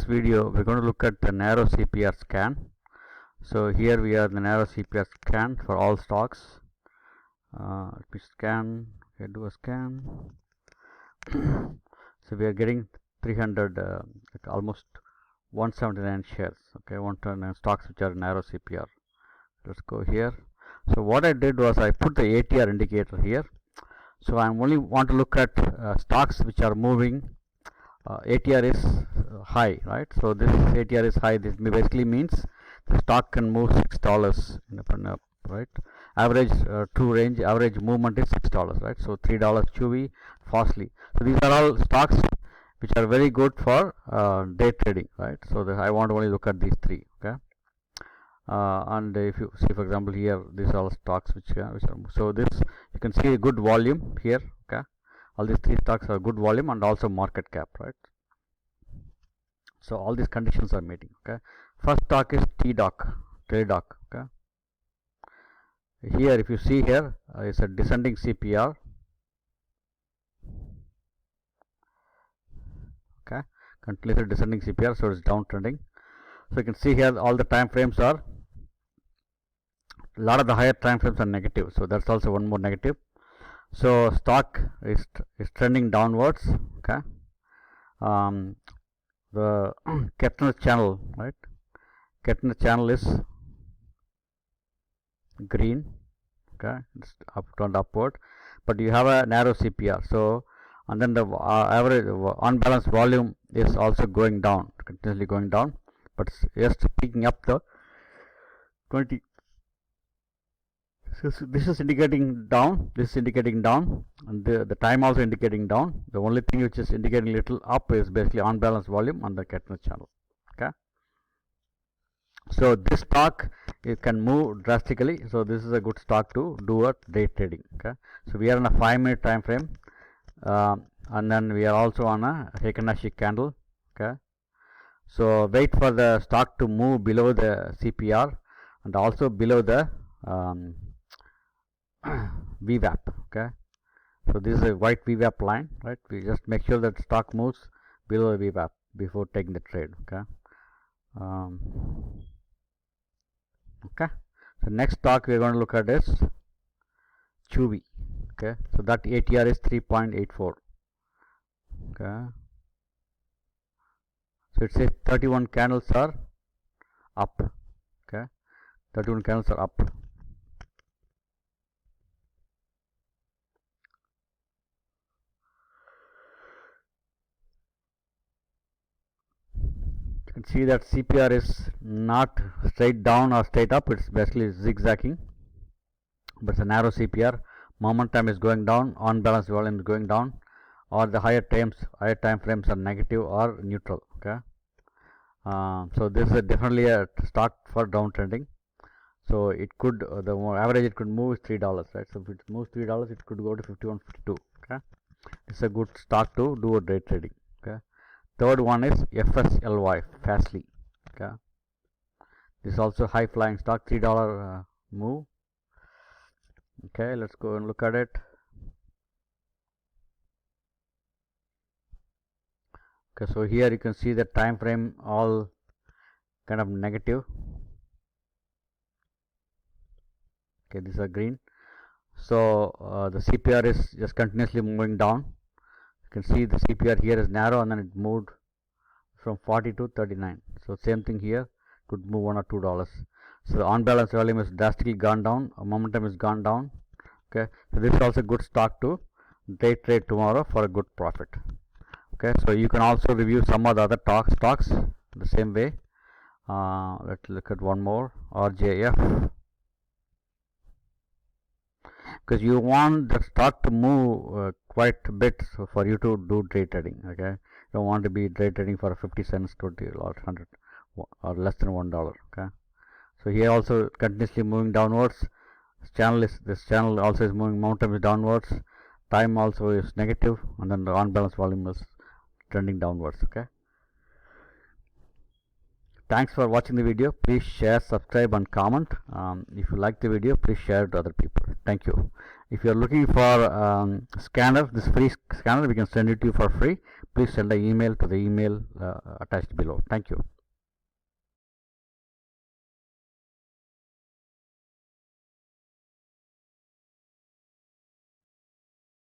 video we're going to look at the narrow CPR scan. So here we are the narrow CPR scan for all stocks. Let me scan. Okay, do a scan. So we are getting 300 almost 179 shares. Okay, 129 stocks which are narrow CPR. Let's go here. So what I did was I put the ATR indicator here. So I only want to look at stocks which are moving. ATR is high, right? So this ATR is high. This basically means the stock can move $6 in up, right? Average true range, average movement is $6, right? So $3 Chewy, Fastly. So these are all stocks which are very good for day trading, right? So I want to only look at these three, okay? And if you see, for example, here these are all stocks which are so this you can see a good volume here, okay? All these three stocks are good volume and also market cap, right? So all these conditions are meeting, okay? First stock is TDoc, okay? Here if you see here it's a descending CPR, okay? Continuously descending CPR, so it's downtrending. So you can see here all the time frames are, a lot of the higher time frames are negative, so that's also one more negative. So stock is trending downwards, okay? The Kettner channel, right? Kettner channel is green, okay? It's turned upward, but you have a narrow CPR. So and then the average unbalanced volume is also going down, continuously going down, but just picking up the 20. So this is indicating down, this is indicating down, and the time also indicating down. The only thing which is indicating little up is basically unbalanced volume on the Kettner channel, okay? So this stock, it can move drastically, so this is a good stock to do a day trading, okay? So we are on a 5-minute time frame, and then we are also on a Heikin-Ashi candle, okay? So wait for the stock to move below the CPR and also below the VWAP, okay? So this is a white VWAP line, right? We just make sure that stock moves below the VWAP before taking the trade, okay? Okay. So next stock we are going to look at is Chewy, okay? So that ATR is 3.84, okay? So it says 31 candles are up, okay? 31 candles are up. You can see that CPR is not straight down or straight up, it's basically zigzagging, but it's a narrow CPR. Momentum is going down, unbalanced volume is going down, or the higher time frames are negative or neutral, okay? So this is definitely a stock for downtrending. So it could the average it could move is $3, right? So if it moves $3, it could go to 51.52, okay? It's a good stock to do a day trading, okay? Third one is FSLY, Fastly, okay? This is also high flying stock, $3 move, okay? Let's go and look at it. Okay, so here you can see the time frame all kind of negative, okay? These are green. So the CPR is just continuously moving down. You can see the CPR here is narrow and then it moved from 40 to 39. So same thing here, could move $1 or $2. So the unbalanced volume is drastically gone down, momentum is gone down, okay? So this is also a good stock to day trade tomorrow for a good profit, okay? So you can also review some of the other stocks the same way. Let's look at one more, RJF, because you want the stock to move quite a bit for you to do day trading, okay? You don't want to be day trading for 50 cents, 20 or 100 or less than $1, okay? So here also continuously moving downwards. This channel also is moving, momentum is downwards, time also is negative, and then the unbalanced volume is trending downwards, okay? Thanks for watching the video. Please share, subscribe and comment. If you like the video, please share it to other people. Thank you. If you are looking for scanner, this free scanner, we can send it to you for free. Please send an email to the email attached below. Thank you.